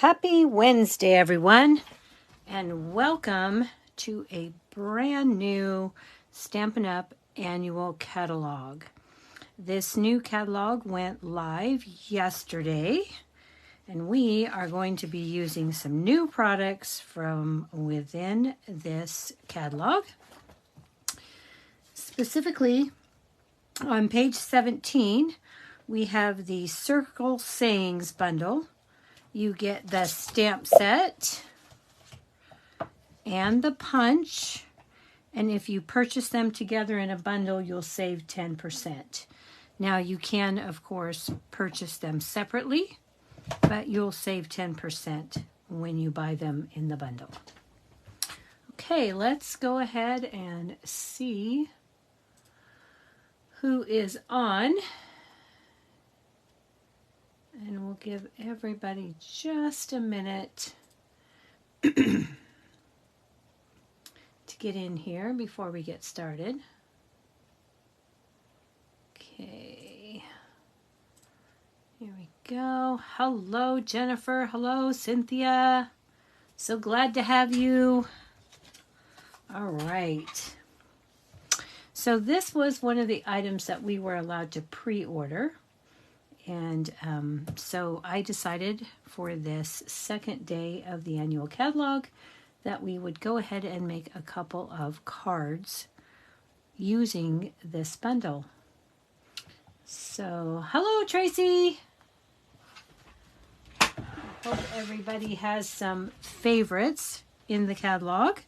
Happy Wednesday, everyone, and welcome to a brand new Stampin' Up! Annual catalog. This new catalog went live yesterday, and we are going to be using some new products from within this catalog. Specifically, on page 17, we have the Circle Sayings bundle. You get the stamp set and the punch, and if you purchase them together in a bundle, you'll save 10%. Now, you can, of course, purchase them separately, but you'll save 10% when you buy them in the bundle. Okay, let's go ahead and see who is on. And we'll give everybody just a minute to get in here before we get started. Okay. Here we go. Hello, Jennifer. Hello, Cynthia. So glad to have you. All right. So this was one of the items that we were allowed to pre-order. And so I decided for this second day of the annual catalog that we would go ahead and make a couple of cards using this bundle. So, hello, Tracy. I hope everybody has some favorites in the catalog.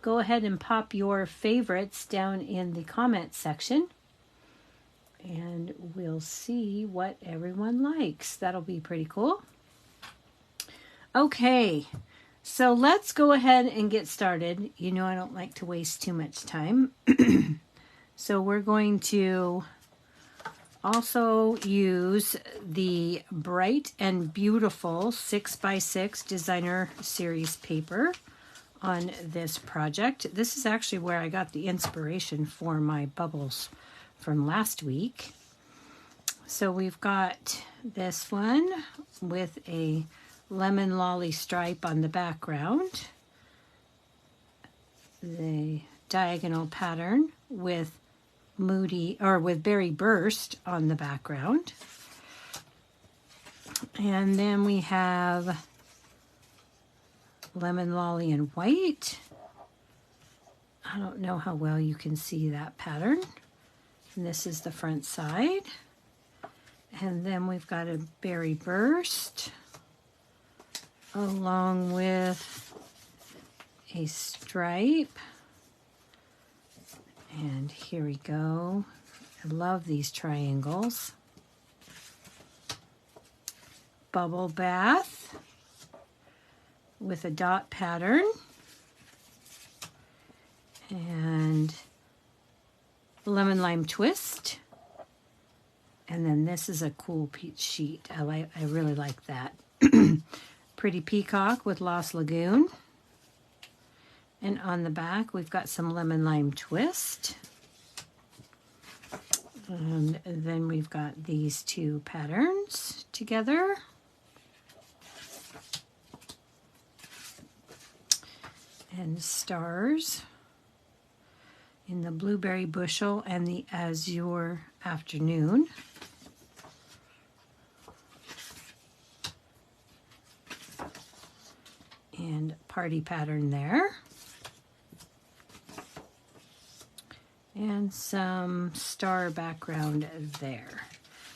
Go ahead and pop your favorites down in the comment section. And we'll see what everyone likes. That'll be pretty cool. Okay, so let's go ahead and get started. You know I don't like to waste too much time. So we're going to also use the Bright and Beautiful 6x6 Designer Series paper on this project. This is actually where I got the inspiration for my bubbles from last week. So we've got this one with a lemon lolly stripe on the background, the diagonal pattern with Berry Burst on the background, and then we have lemon lolly in white. I don't know how well you can see that pattern. And this is the front side. And then we've got a Berry Burst along with a stripe. And here we go. I love these triangles. Bubble Bath with a dot pattern. And Lemon Lime Twist, and then this is a cool peach sheet. I really like that. Pretty Peacock with Lost Lagoon, and on the back we've got some Lemon Lime Twist, and then we've got these two patterns together. And stars in the Blueberry Bushel and the Azure Afternoon. And party pattern there. And some star background there.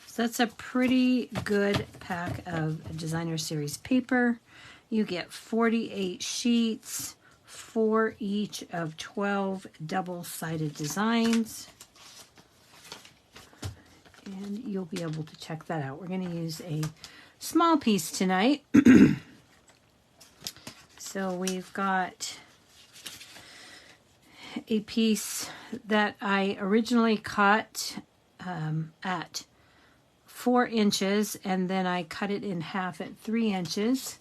So that's a pretty good pack of Designer Series paper. You get 48 sheets, 4 each of 12 double-sided designs, and you'll be able to check that out. We're going to use a small piece tonight. So we've got a piece that I originally cut at 4 inches, and then I cut it in half at 3 inches,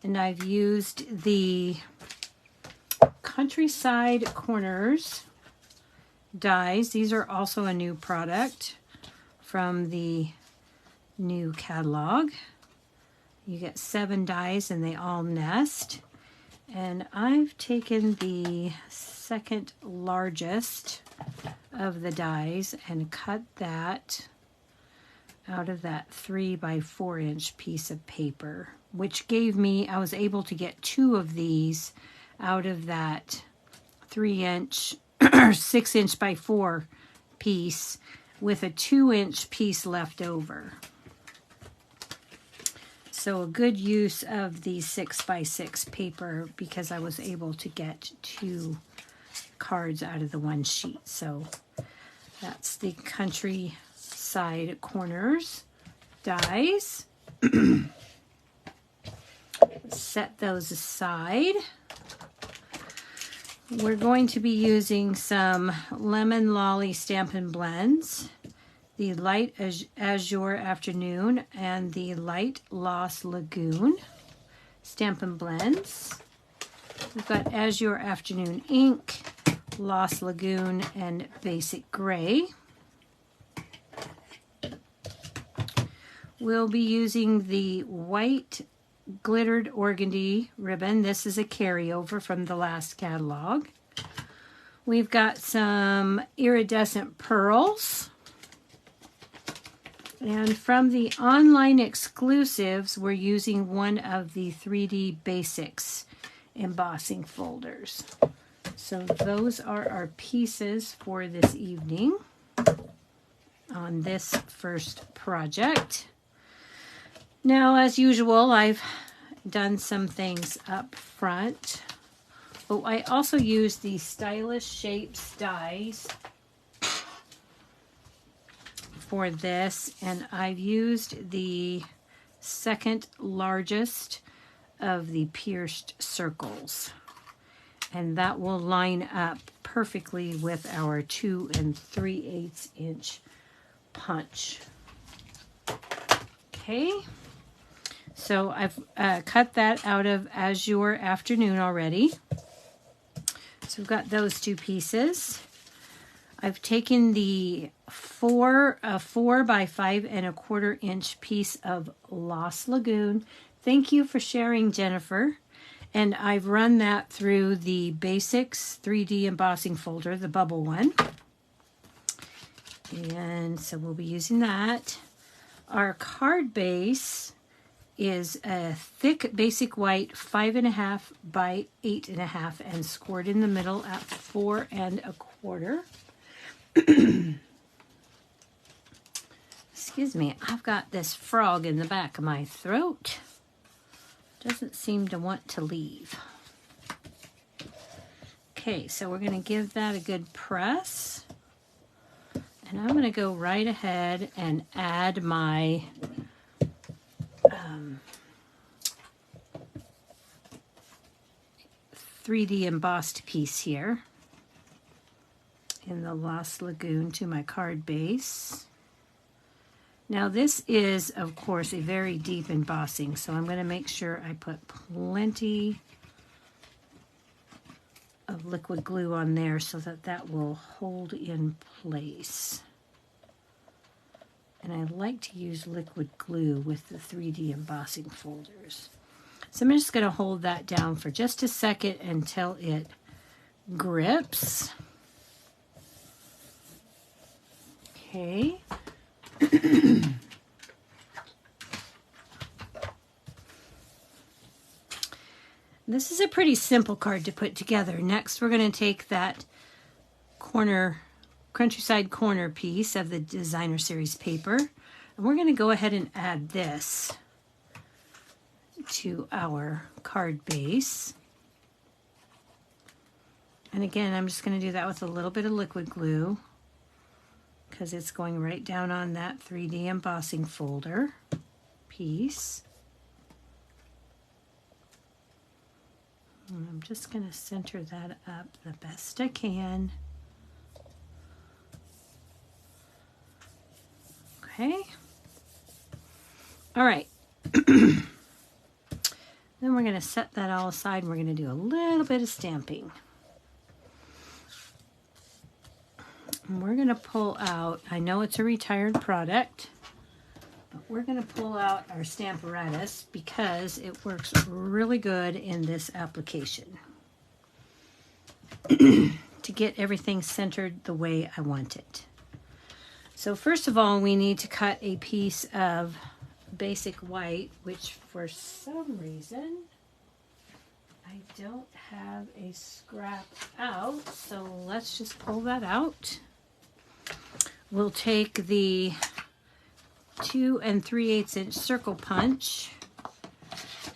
and I've used the Countryside Corners dies. These are also a new product from the new catalog. You get 7 dies and they all nest. And I've taken the second largest of the dies and cut that out of that 3 by 4 inch piece of paper, which gave me, I was able to get 2 of these out of that 3 inch or 6 inch by 4 piece with a 2 inch piece left over. So a good use of the 6 by 6 paper because I was able to get 2 cards out of the one sheet. So that's the countryside corners dies. Set those aside. We're going to be using some Lemon Lolly Stampin' Blends, the Light Azure Afternoon, and the Light Lost Lagoon Stampin' Blends. We've got Azure Afternoon Ink, Lost Lagoon, and Basic Gray. We'll be using the white glittered organdy ribbon. This is a carryover from the last catalog. We've got some iridescent pearls. And from the online exclusives, we're using one of the 3D Basics embossing folders. So those are our pieces for this evening on this first project. Now, as usual, I've done some things up front. Oh, I also used the Stylish Shapes dies for this, and I've used the second largest of the pierced circles, and that will line up perfectly with our 2 3/8 inch punch. Okay, so I've cut that out of Azure Afternoon already. So we've got those 2 pieces. I've taken the 4 by 5 1/4 inch piece of Lost Lagoon. Thank you for sharing, Jennifer. And I've run that through the Basics 3D embossing folder, the bubble one. And so we'll be using that. Our card base is a thick basic white 5 1/2 by 8 1/2 and scored in the middle at 4 1/4. Excuse me, I've got this frog in the back of my throat. Doesn't seem to want to leave. Okay, so we're going to give that a good press. And I'm going to go right ahead and add my 3D embossed piece here in the Lost Lagoon to my card base. Now this is, of course, a very deep embossing, so I'm going to make sure I put plenty of liquid glue on there so that that will hold in place. And I like to use liquid glue with the 3D embossing folders. So I'm just going to hold that down for just a second until it grips. Okay. This is a pretty simple card to put together. Next, we're going to take that countryside corner piece of the designer series paper, and we're going to go ahead and add this to our card base. And again, I'm just going to do that with a little bit of liquid glue because it's going right down on that 3D embossing folder piece. And I'm just going to center that up the best I can. Okay. All right. Then we're going to set that all aside and we're going to do a little bit of stamping. And we're going to pull out, I know it's a retired product, But we're going to pull out our Stamparatus because it works really good in this application to get everything centered the way I want it. So first of all, we need to cut a piece of basic white, which for some reason I don't have a scrap out, so let's just pull that out. We'll take the 2 3/8 inch circle punch,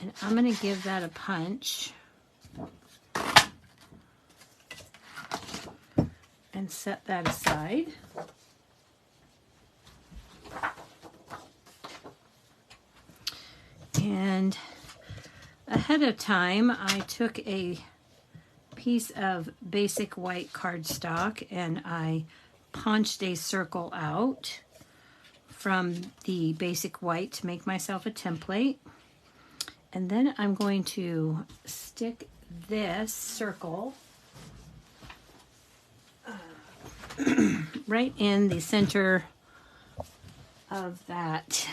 and I'm going to give that a punch and set that aside. And ahead of time, I took a piece of basic white cardstock and I punched a circle out from the basic white to make myself a template. And then I'm going to stick this circle right in the center of that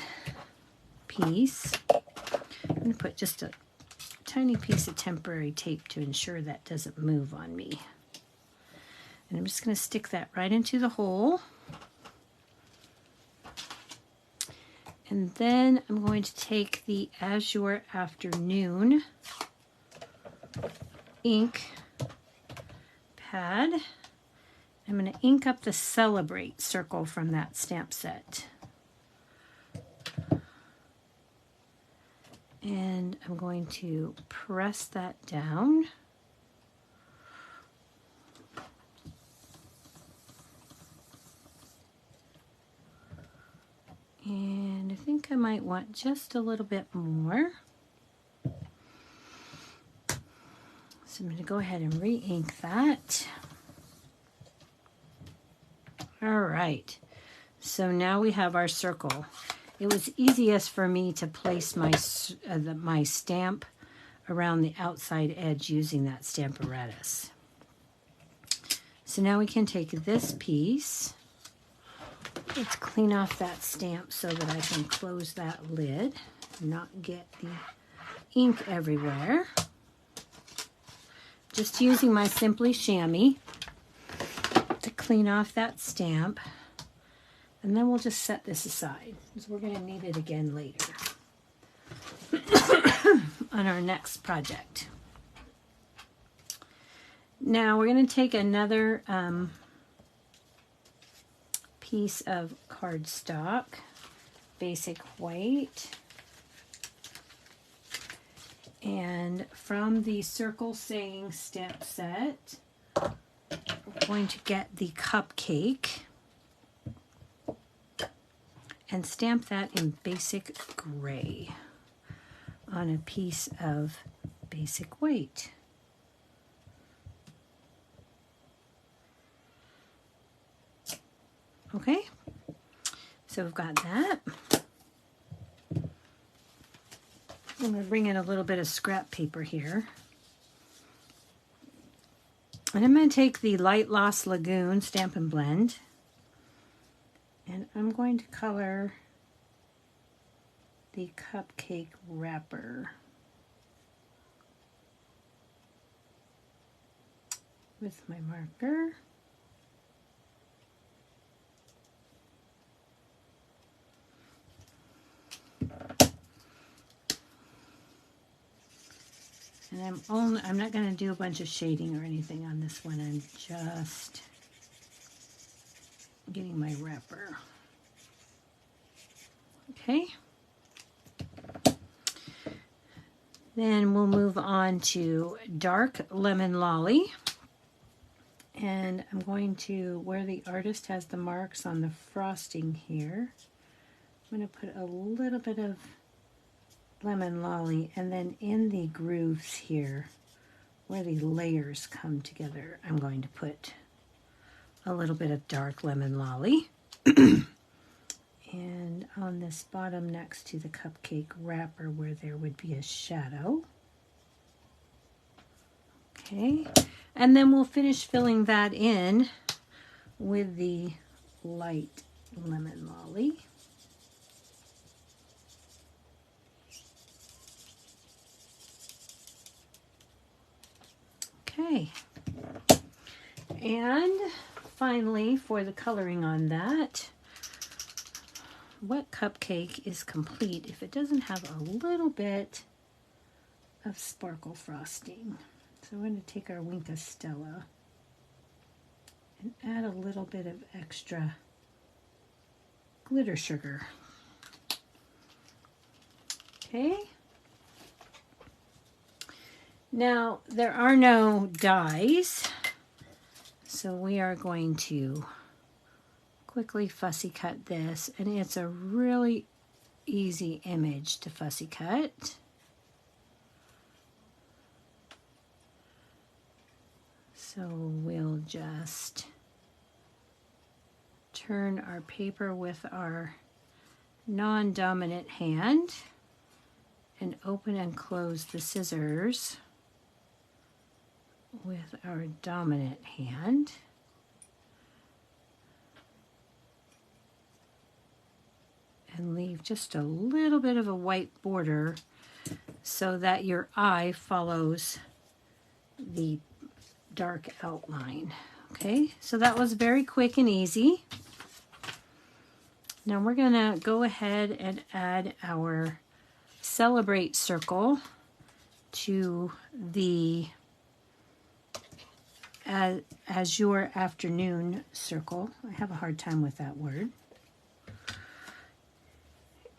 piece. I'm going to put just a tiny piece of temporary tape to ensure that doesn't move on me. And I'm just going to stick that right into the hole. And then I'm going to take the Azure Afternoon ink pad. I'm going to ink up the Celebrate circle from that stamp set. And I'm going to press that down. And I think I might want just a little bit more. So I'm going to go ahead and re-ink that. All right. So now we have our circle. It was easiest for me to place my stamp around the outside edge using that Stamparatus. So now we can take this piece. Let's clean off that stamp so that I can close that lid and not get the ink everywhere. Just using my Simply Chamois to clean off that stamp. And then we'll just set this aside because we're going to need it again later on our next project. Now we're going to take another piece of cardstock, basic white, and from the Circle Saying stamp set, we're going to get the cupcake and stamp that in basic gray on a piece of basic white. Okay, so we've got that. I'm going to bring in a little bit of scrap paper here. And I'm going to take the Light Lost Lagoon Stampin' Blend. And I'm going to color the cupcake wrapper with my marker. And I'm not going to do a bunch of shading or anything on this one. I'm just getting my wrapper. Okay. Then we'll move on to Dark Lemon Lolly. And I'm going to, where the artist has the marks on the frosting here, I'm going to put a little bit of Lemon Lolly, and then in the grooves here, where the layers come together, I'm going to put a little bit of Dark Lemon Lolly. And on this bottom next to the cupcake wrapper where there would be a shadow. Okay, and then we'll finish filling that in with the light Lemon Lolly. Okay. And finally, for the coloring on that, what cupcake is complete if it doesn't have a little bit of sparkle frosting? So we're going to take our Winka Stella and add a little bit of extra glitter sugar. Okay. Now, there are no dies, so we are going to quickly fussy cut this, and it's a really easy image to fussy cut. So we'll just turn our paper with our non-dominant hand and open and close the scissors with our dominant hand. And leave just a little bit of a white border so that your eye follows the dark outline. Okay, so that was very quick and easy. Now we're gonna go ahead and add our Celebrate circle to the Azure Afternoon circle. I have a hard time with that word.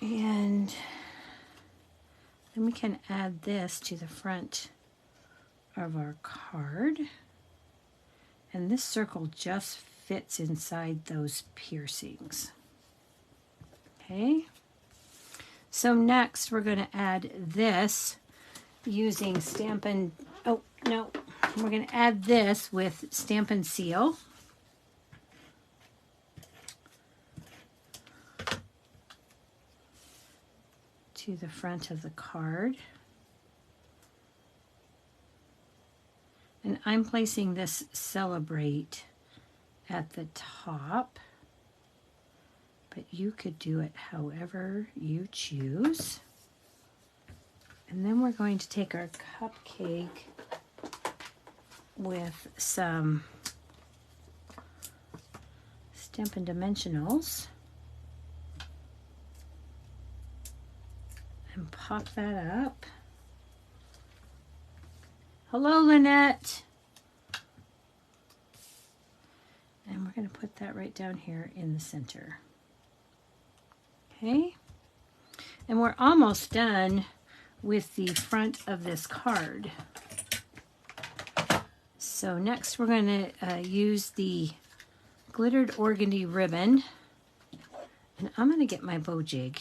And then we can add this to the front of our card. And this circle just fits inside those piercings. Okay. So next we're going to add this using Stampin'. Oh, no. We're going to add this with Stampin' Seal. To the front of the card. And I'm placing this Celebrate at the top, but you could do it however you choose. And then we're going to take our cupcake with some Stampin' Dimensionals and pop that up. Hello, Lynette. And we're going to put that right down here in the center. Okay. And we're almost done with the front of this card. So next we're going to use the glittered organdy ribbon. And I'm going to get my bow jig,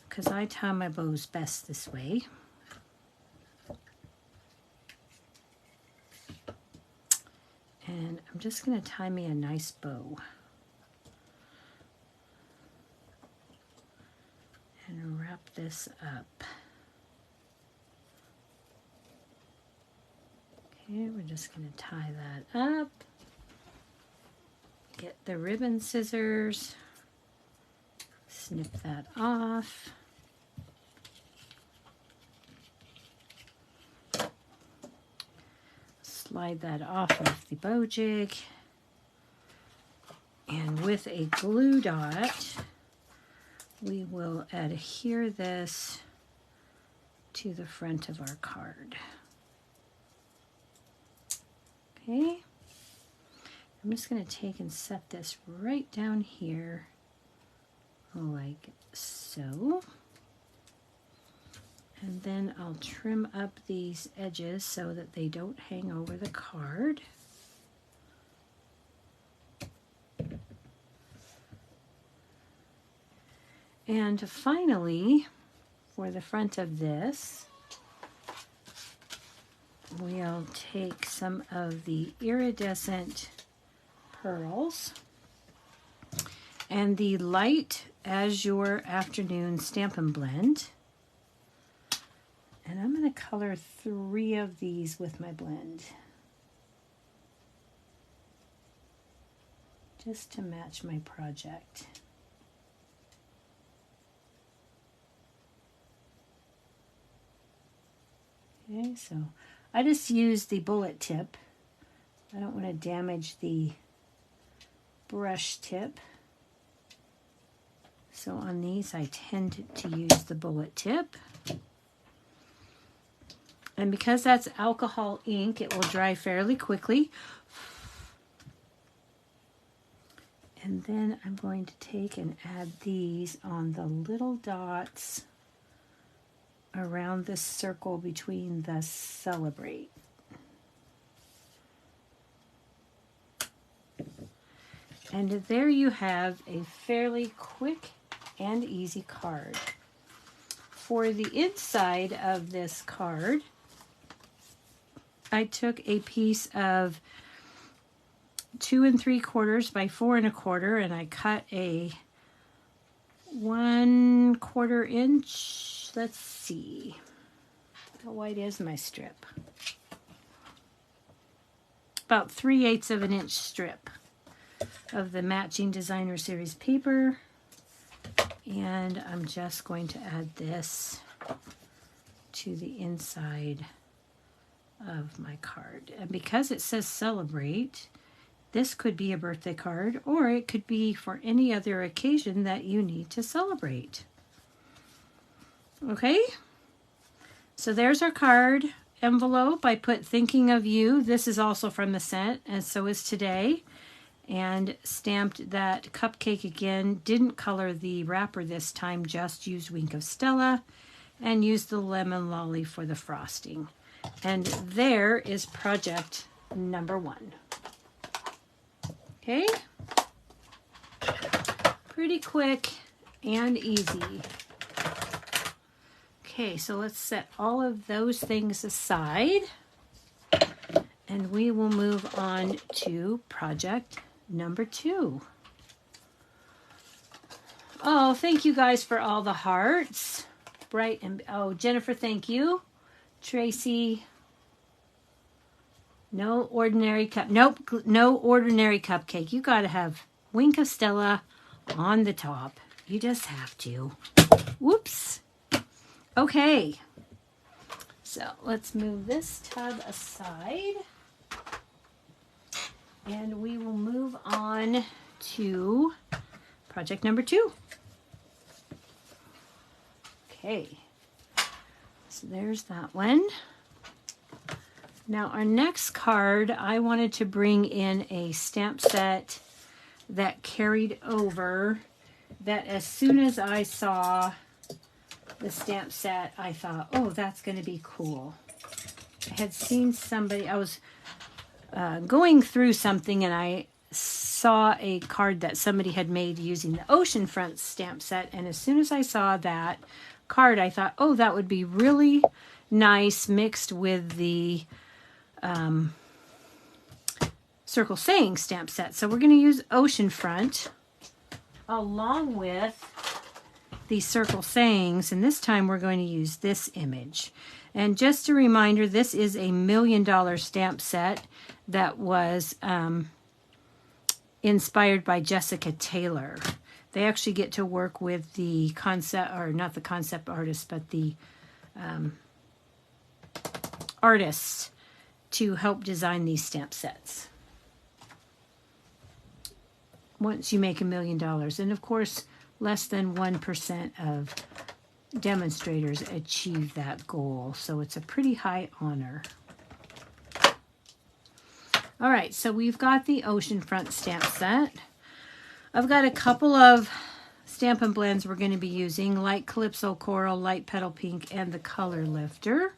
because I tie my bows best this way. And I'm just going to tie me a nice bow. And wrap this up. Okay, we're just going to tie that up. Get the ribbon scissors. Snip that off. Slide that off of the bow jig. And with a glue dot, we will adhere this to the front of our card. Okay. I'm just going to take and set this right down here like so. And then I'll trim up these edges so that they don't hang over the card. And finally, for the front of this, we'll take some of the iridescent pearls and the light Azure Afternoon Stampin' Blend. And I'm going to color 3 of these with my blend, just to match my project. Okay, so I just use the bullet tip. I don't want to damage the brush tip. So on these, I tend to use the bullet tip. And because that's alcohol ink, it will dry fairly quickly. And then I'm going to take and add these on the little dots around the circle between the celebrate. And there you have a fairly quick and easy card. For the inside of this card, I took a piece of 2 3/4 by 4 1/4, and I cut a 1/4 inch. Let's see, how wide is my strip? About 3/8 of an inch strip of the matching designer series paper, and I'm just going to add this to the inside of my card. And because it says celebrate, this could be a birthday card, or it could be for any other occasion that you need to celebrate. Okay, so there's our card envelope. I put thinking of you. This is also from the set, and so is today. And stamped that cupcake again. Didn't color the wrapper this time, just used Wink of Stella and used the lemon lolly for the frosting. And there is project number 1. Okay, pretty quick and easy. Okay, so let's set all of those things aside and we will move on to project number 2. Oh, thank you guys for all the hearts. Bright and, oh, Jennifer, thank you. Tracy, no ordinary cup. Nope, no ordinary cupcake. You got to have Wink of Stella on the top. You just have to. Whoops. Okay. So let's move this tub aside. And we will move on to project number 2. Okay. So there's that one. Now our next card, I wanted to bring in a stamp set that carried over, that as soon as I saw the stamp set, I thought, oh, that's going to be cool. I had seen somebody, I was going through something and I saw a card that somebody had made using the Oceanfront stamp set, and as soon as I saw that card, I thought, oh, that would be really nice mixed with the Circle Saying stamp set. So we're going to use Oceanfront along with the Circle Sayings, and this time we're going to use this image. And just a reminder, this is a $1 million stamp set that was inspired by Jessica Taylor. They actually get to work with the concept, or not the concept artist, but the artists to help design these stamp sets. Once you make $1 million, and of course, less than 1% of demonstrators achieve that goal, so it's a pretty high honor. All right, so we've got the Oceanfront stamp set. I've got a couple of Stampin' blends we're going to be using, Light Calypso Coral, Light Petal Pink, and the Color Lifter.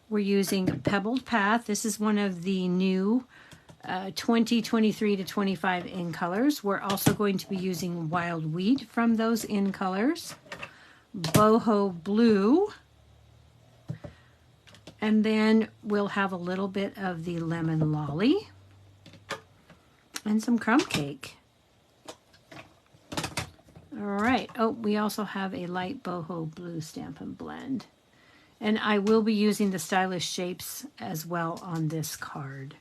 We're using Pebbled Path. This is one of the new 20, 23 to 25 in colors. We're also going to be using Wild Wheat from those in colors, Boho Blue, and then we'll have a little bit of the Lemon Lolly and some Crumb Cake. All right. Oh, we also have a light Boho Blue Stampin' Blend. And I will be using the Stylish Shapes as well on this card.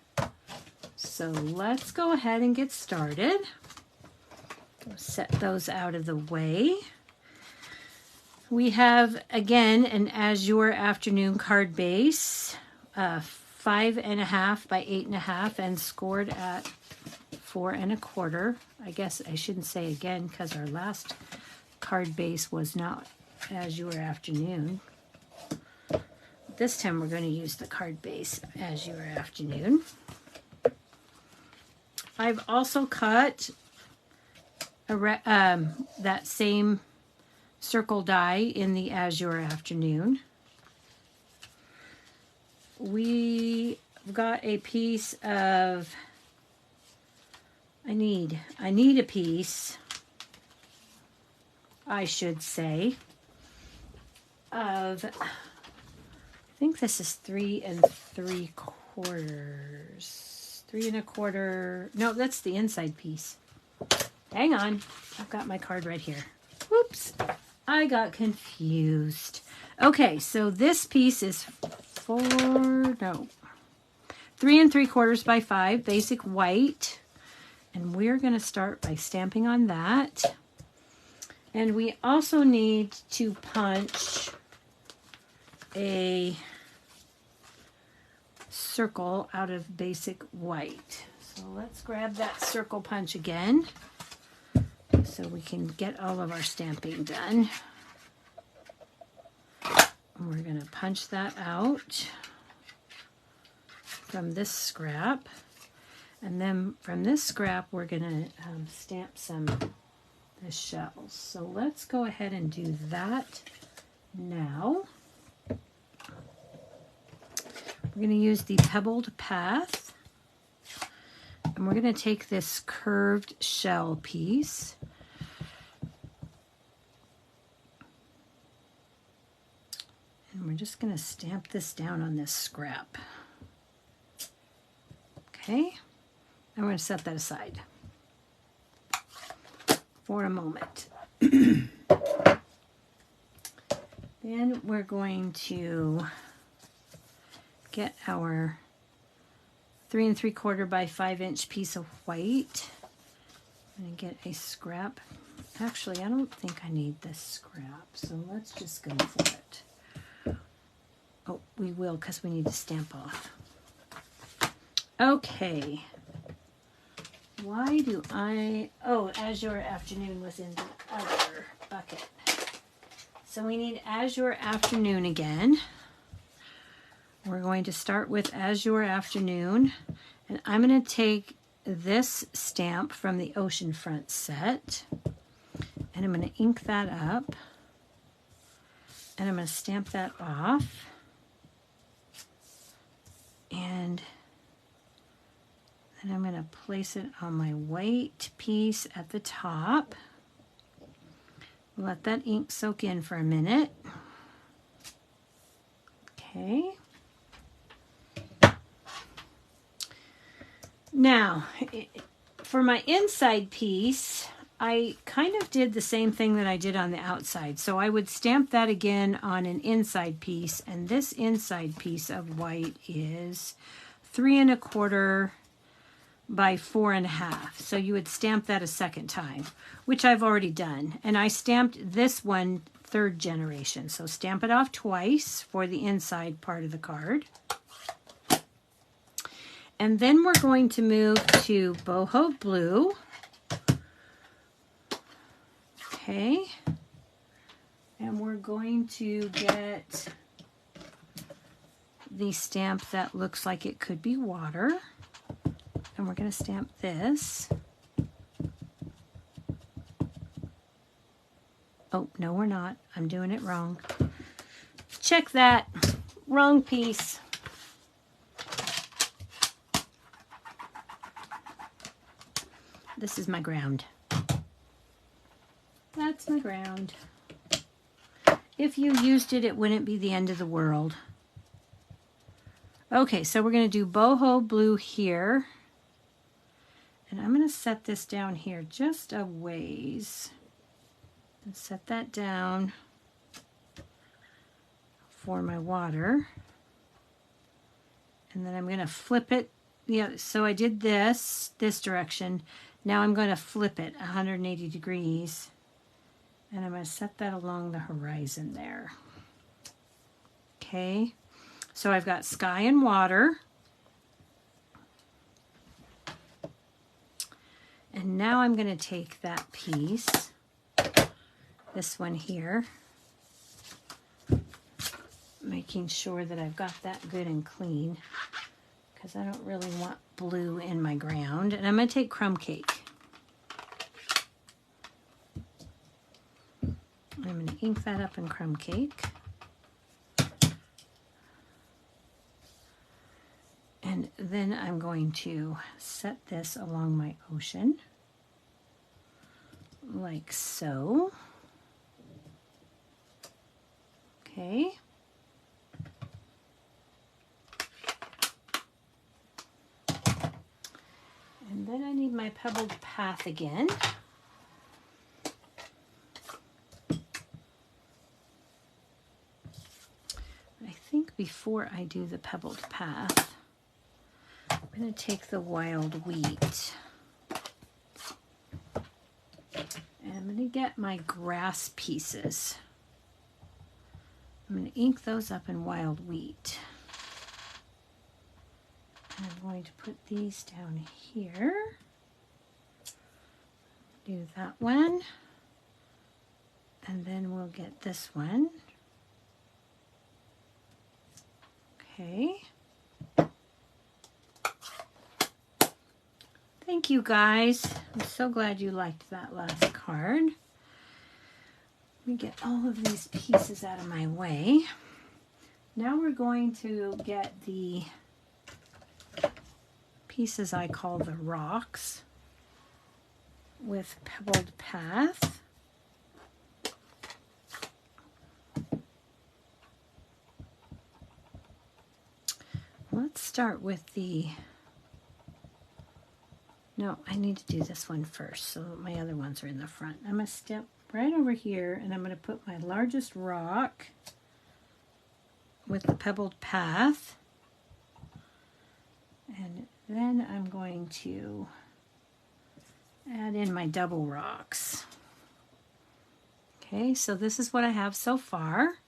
So let's go ahead and get started. Set those out of the way. We have, again, an Azure Afternoon card base. 5.5 by 8.5 and scored at 4.25. I guess I shouldn't say again because our last card base was not Azure Afternoon. This time we're going to use the card base Azure Afternoon. I've also cut that same circle die in the Azure Afternoon. We got a piece of, I need a piece, I should say, of, I think this is 3 3/4. 3 1/4. No, that's the inside piece. Hang on. I've got my card right here. Whoops. I got confused. Okay, so this piece is 3 3/4 by 5, basic white. And we're going to start by stamping on that. And we also need to punch a circle out of basic white. So let's grab that circle punch again so we can get all of our stamping done. And we're going to punch that out from this scrap. And then from this scrap, we're going to stamp some the shells. So let's go ahead and do that now. We're going to use the pebbled path. And we're going to take this curved shell piece. And we're just going to stamp this down on this scrap. Okay. I'm going to set that aside for a moment. Then we're going to get our 3 3/4 by 5" piece of white. I'm going to get a scrap. Actually, I don't think I need this scrap, so let's just go for it. Oh, we will because we need to stamp off. Okay. Why do oh, Azure Afternoon was in the other bucket. So we need Azure Afternoon again. We're going to start with Azure Afternoon. And I'm going to take this stamp from the Oceanfront set. And I'm going to ink that up. And I'm going to stamp that off. And then I'm going to place it on my white piece at the top. Let that ink soak in for a minute. Okay. Now, for my inside piece, I kind of did the same thing that I did on the outside. So I would stamp that again on an inside piece, and this inside piece of white is 3 1/4 by 4.5. So you would stamp that a second time, which I've already done. And I stamped this one 3rd generation. So stamp it off twice for the inside part of the card. And then we're going to move to Boho Blue. Okay. And we're going to get the stamp that looks like it could be water. And we're going to stamp this. Oh, no, we're not. I'm doing it wrong. Check that. Wrong piece. This is my ground. That's my ground. If you used it, it wouldn't be the end of the world. Okay, so we're going to do Boho Blue here. And I'm going to set this down here just a ways. And set that down for my water. And then I'm going to flip it. Yeah, so I did this direction. Now I'm going to flip it 180 degrees. And I'm going to set that along the horizon there. Okay. So I've got sky and water. And now I'm going to take that piece, this one here, making sure that I've got that good and clean, because I don't really want blue in my ground. And I'm going to take crumb cake. I'm going to ink that up in crumb cake. And then I'm going to set this along my ocean, like so. Okay. And then I need my pebbled path again. I think before I do the pebbled path, I'm going to take the wild wheat. And I'm going to get my grass pieces. I'm going to ink those up in wild wheat. And I'm going to put these down here. Do that one. And then we'll get this one. Okay. Thank you guys. I'm so glad you liked that last card. Let me get all of these pieces out of my way. Now we're going to get the pieces I call the rocks with pebbled path. Let's start with the... No, I need to do this one first, so my other ones are in the front. I'm going to step right over here, and I'm going to put my largest rock with the pebbled path. And then I'm going to add in my double rocks. Okay, so this is what I have so far.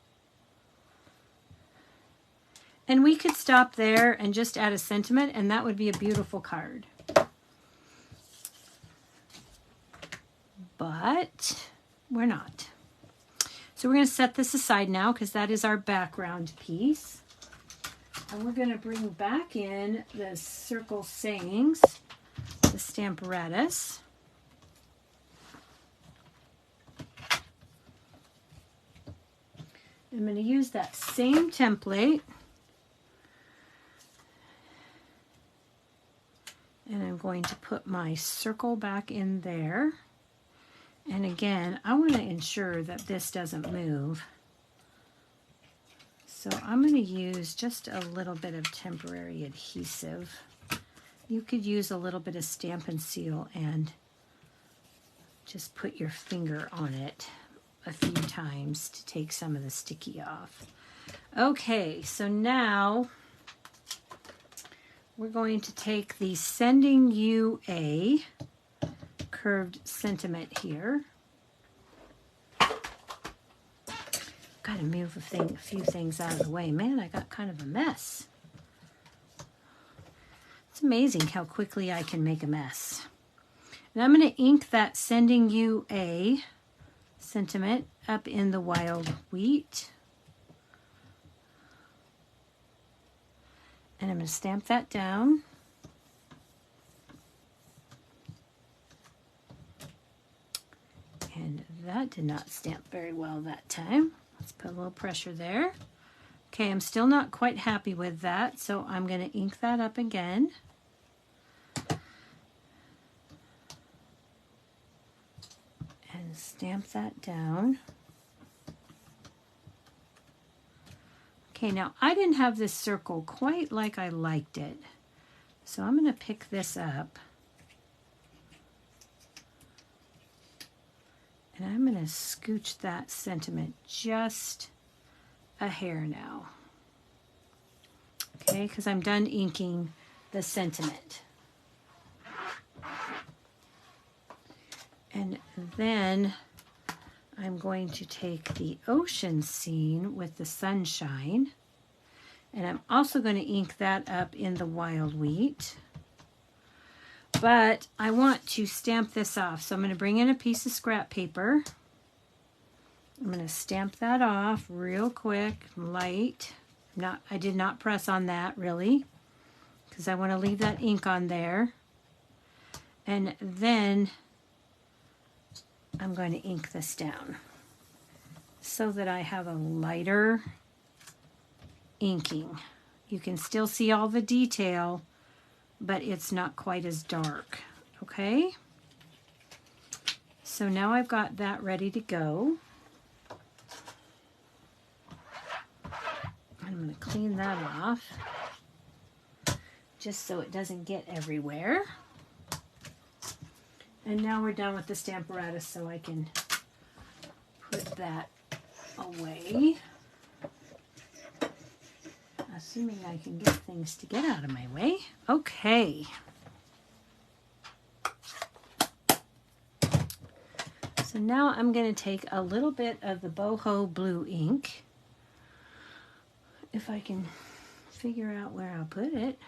And we could stop there and just add a sentiment, and that would be a beautiful card. But we're not. So we're going to set this aside now because that is our background piece. And we're going to bring back in the circle sayings, the Stamparatus. I'm going to use that same template. And I'm going to put my circle back in there. And again, I want to ensure that this doesn't move. So I'm going to use just a little bit of temporary adhesive. You could use a little bit of Stampin' Seal and just put your finger on it a few times to take some of the sticky off. Okay, so now we're going to take the Sending You a curved sentiment here. Got to move a few things out of the way. Man, I got kind of a mess. It's amazing how quickly I can make a mess. And I'm going to ink that Sending You a sentiment up in the wild wheat. And I'm going to stamp that down. And that did not stamp very well that time. Let's put a little pressure there. Okay, I'm still not quite happy with that, so I'm going to ink that up again. And stamp that down. Okay, now I didn't have this circle quite like I liked it, so I'm going to pick this up. And I'm going to scooch that sentiment just a hair now. Okay, because I'm done inking the sentiment. And then I'm going to take the ocean scene with the sunshine, And I'm also going to ink that up in the wild wheat. But I want to stamp this off. So I'm going to bring in a piece of scrap paper. I'm going to stamp that off real quick, light. I did not press on that really, because I want to leave that ink on there. And then I'm going to ink this down so that I have a lighter inking. You can still see all the detail, but it's not quite as dark. Okay? So now I've got that ready to go. I'm going to clean that off just so it doesn't get everywhere. And now we're done with the Stamparatus, so I can put that away. Assuming I can get things to get out of my way. Okay. So now I'm going to take a little bit of the boho blue ink. If I can figure out where I'll put it.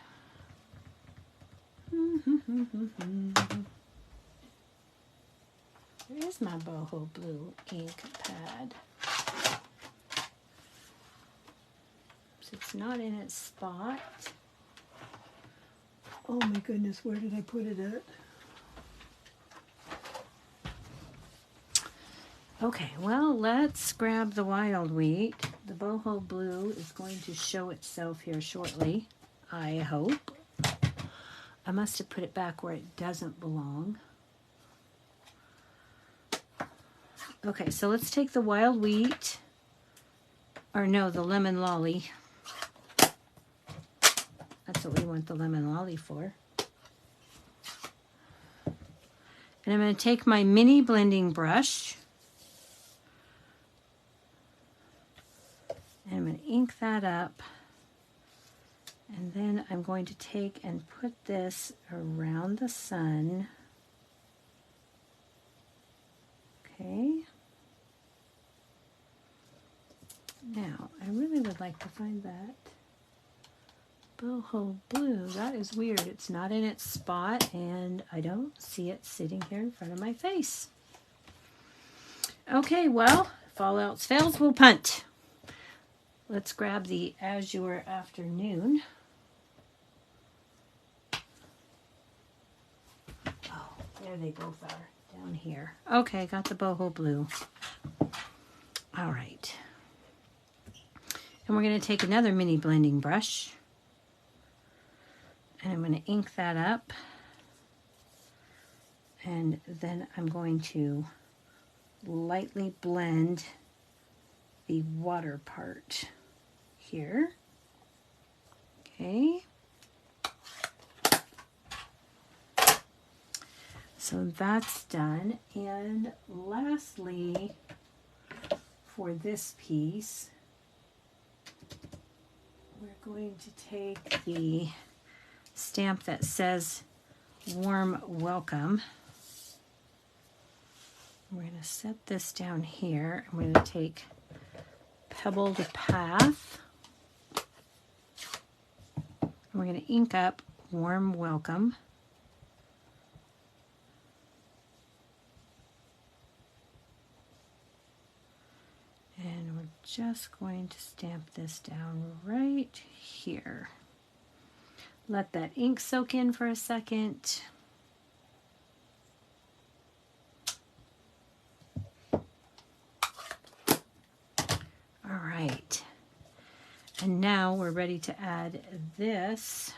Where is my boho blue ink pad? So it's not in its spot. Oh my goodness, where did I put it at? Okay, well, let's grab the wild wheat. The boho blue is going to show itself here shortly, I hope. I must have put it back where it doesn't belong. Okay, so let's take the wild wheat, or no, the lemon lolly. That's what we want the lemon lolly for. And I'm going to take my mini blending brush. And I'm going to ink that up. And then I'm going to take and put this around the sun. Okay. Now, I really would like to find that boho blue. That is weird. It's not in its spot, and I don't see it sitting here in front of my face. Okay, well, if all else fails, we'll punt. Let's grab the Azure Afternoon. Oh, there they both are, down here. Okay, got the boho blue. All right. And we're going to take another mini blending brush. And I'm going to ink that up. And then I'm going to lightly blend the water part here. Okay. So that's done. And lastly, for this piece, we're going to take the stamp that says Warm Welcome. We're going to set this down here. I'm going to take Pebbled Path. We're going to ink up Warm Welcome. And we're just going to stamp this down right here. Let that ink soak in for a second. All right. And now we're ready to add this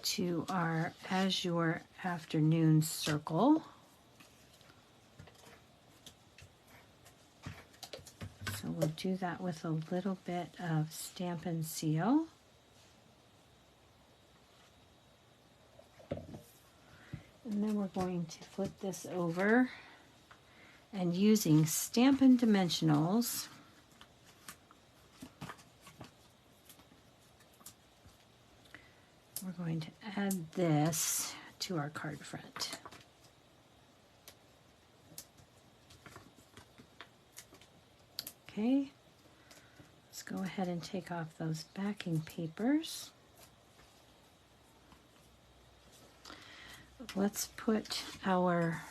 to our Azure Afternoon circle. So we'll do that with a little bit of Stampin' Seal. And then we're going to flip this over, and using Stampin' Dimensionals, we're going to add this to our card front. Okay, let's Let's go ahead and take off those backing papers. Let's put our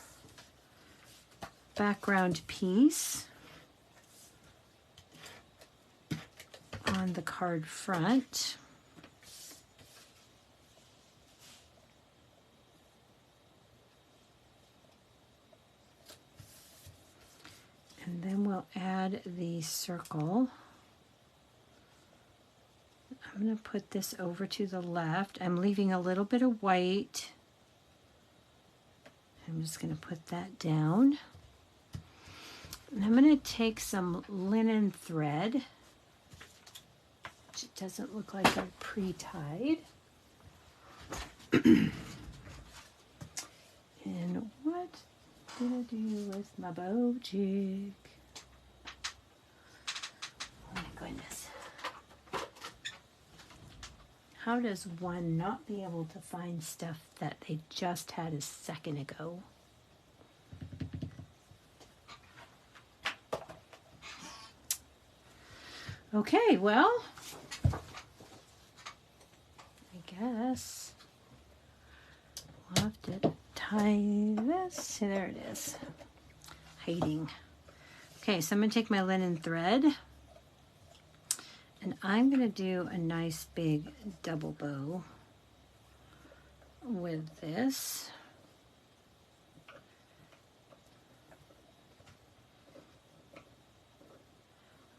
background piece on the card front. And then we'll add the circle. I'm going to put this over to the left. I'm leaving a little bit of white. I'm just going to put that down. And I'm going to take some linen thread, which it doesn't look like I pre-tied. And what did I do with my bow jig? Oh my goodness. How does one not be able to find stuff that they just had a second ago? Okay, well, I guess we'll have to tie this. There it is, hiding. Okay, so I'm going to take my linen thread and I'm going to do a nice big double bow with this.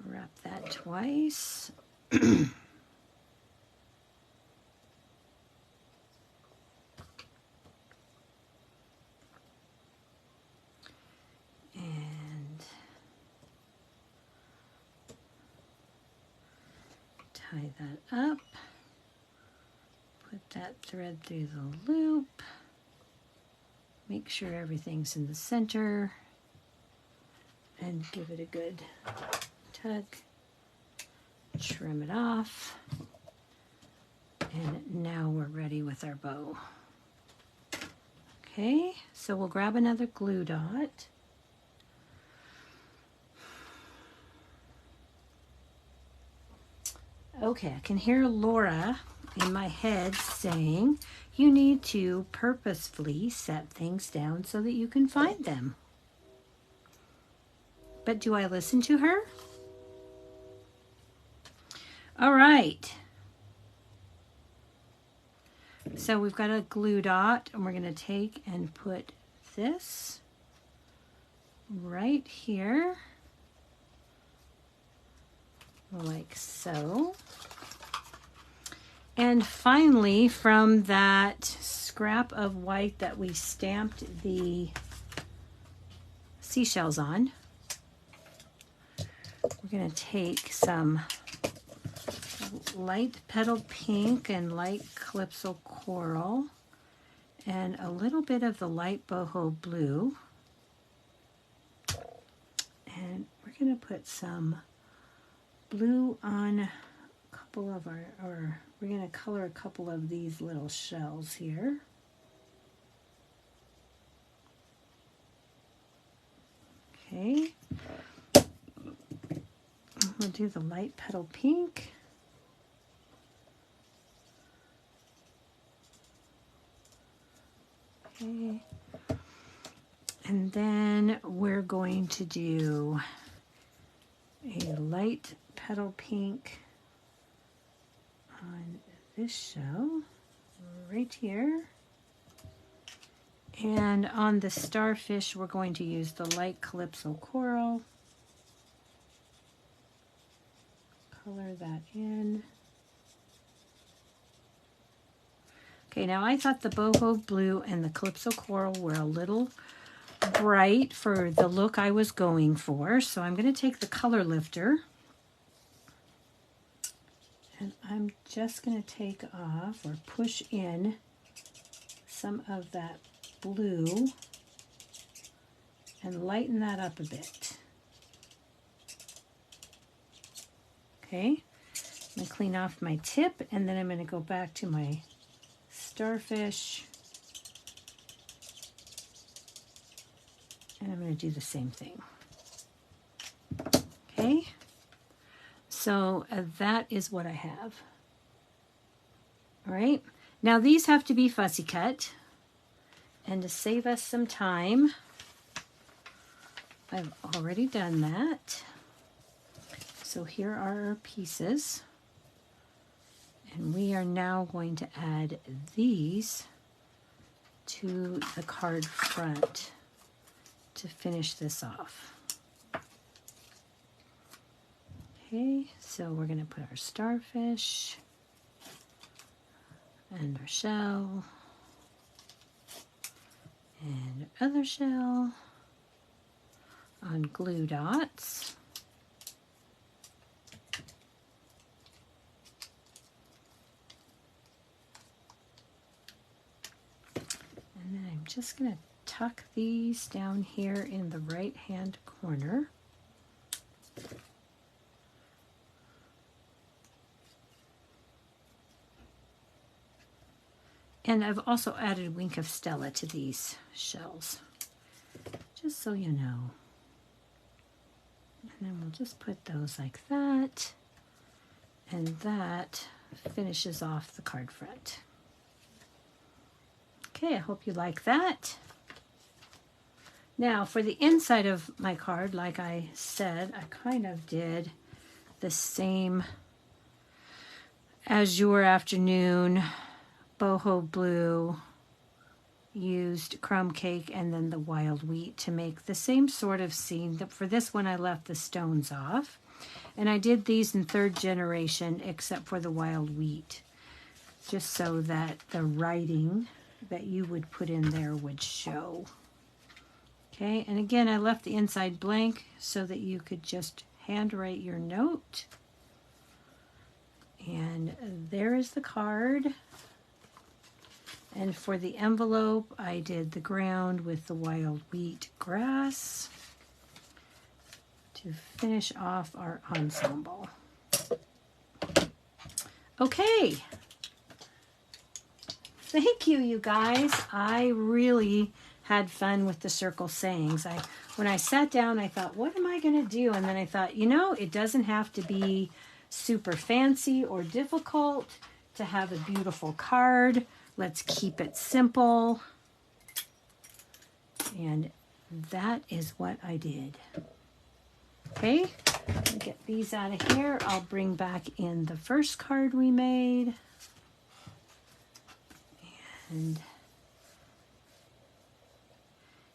Wrap that twice. And tie that up. Put that thread through the loop. Make sure everything's in the center. And give it a good tug, trim it off, and now we're ready with our bow. Okay, so we'll grab another glue dot. Okay, I can hear Laura in my head saying, you need to purposefully set things down so that you can find them. But do I listen to her? All right. So we've got a glue dot, and we're going to take and put this right here, like so. And finally, from that scrap of white that we stamped the seashells on, we're going to take some light petal pink and light calypso coral and a little bit of the light boho blue, and we're going to put some blue on a couple of our, we're going to color a couple of these little shells here. Okay, we'll do the light petal pink. Okay, and then we're going to do a light petal pink on this shell right here. And on the starfish, we're going to use the light calypso coral. Color that in. Okay, now I thought the boho blue and the calypso coral were a little bright for the look I was going for, so I'm going to take the color lifter and I'm just going to take off or push in some of that blue and lighten that up a bit. Okay, I'm going to clean off my tip, and then I'm going to go back to my starfish, and I'm going to do the same thing. Okay, So that is what I have. All right. Now these have to be fussy cut. And to save us some time, I've already done that. So here are our pieces. And we are now going to add these to the card front to finish this off. Okay, so we're going to put our starfish and our shell and our other shell on glue dots. And then I'm just going to tuck these down here in the right hand corner. And I've also added a wink of Stella to these shells, just so you know. And then we'll just put those like that, and that finishes off the card front. Okay, I hope you like that. Now for the inside of my card, like I said, I kind of did the same Azure Afternoon, boho blue, used crumb cake, and then the wild wheat to make the same sort of scene. For this one I left the stones off, and I did these in 3rd generation except for the wild wheat, just so that the writing that you would put in there would show. Okay, and again I left the inside blank so that you could just handwrite your note. And there is the card. And for the envelope, I did the ground with the wild wheat grass to finish off our ensemble. Okay. Thank you, you guys. I really had fun with the circle sayings. When I sat down, I thought, what am I going to do? And then I thought, you know, it doesn't have to be super fancy or difficult to have a beautiful card. Let's keep it simple. And that is what I did. Okay, let me get these out of here. I'll bring back in the first card we made. And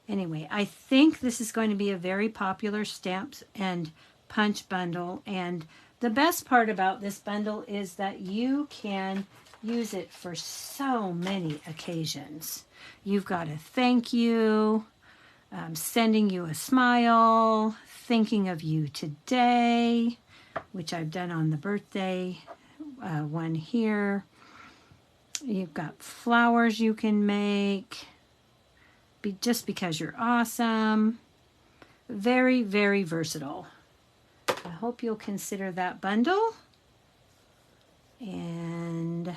anyway, I think this is going to be a very popular stamps and punch bundle. And the best part about this bundle is that you can use it for so many occasions. You've got a thank you, sending you a smile, thinking of you today, which I've done on the birthday one here. You've got flowers you can make just because you're awesome. Very, very versatile. I hope you'll consider that bundle. And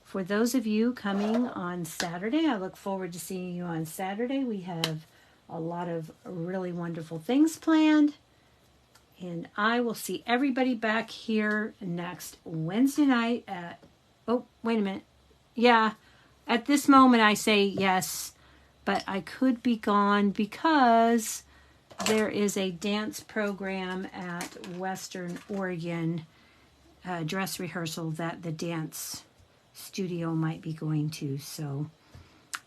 for those of you coming on Saturday, I look forward to seeing you on Saturday. We have a lot of really wonderful things planned. And I will see everybody back here next Wednesday night at, oh, wait a minute. Yeah, at this moment I say yes, but I could be gone because there is a dance program at Western Oregon, dress rehearsal that the dance studio might be going to. So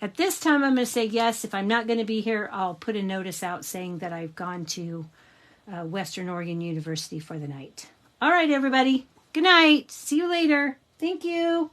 at this time I'm going to say yes. If I'm not going to be here, I'll put a notice out saying that I've gone to Western Oregon University for the night. All right, everybody. Good night. See you later. Thank you.